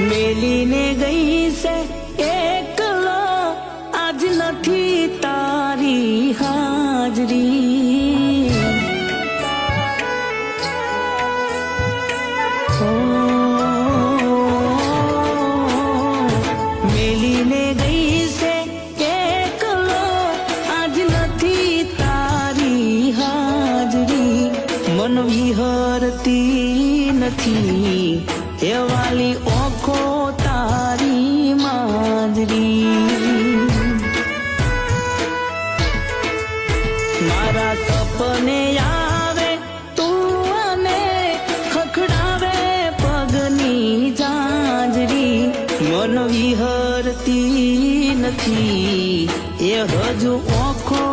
મેલીને ગઈ છે એકલો, આજ નથી તારી હાજરી. મેલીને ગઈ છે એકલો, આજ નથી તારી હાજરી. મન વિહરતી નથી એ વાલી ઓખો તારી માજરી. મારા સપને આવે તું અને ખખડાવે પગની જાંજરી. મન વિહરતી નથી એ હજુ ઓખો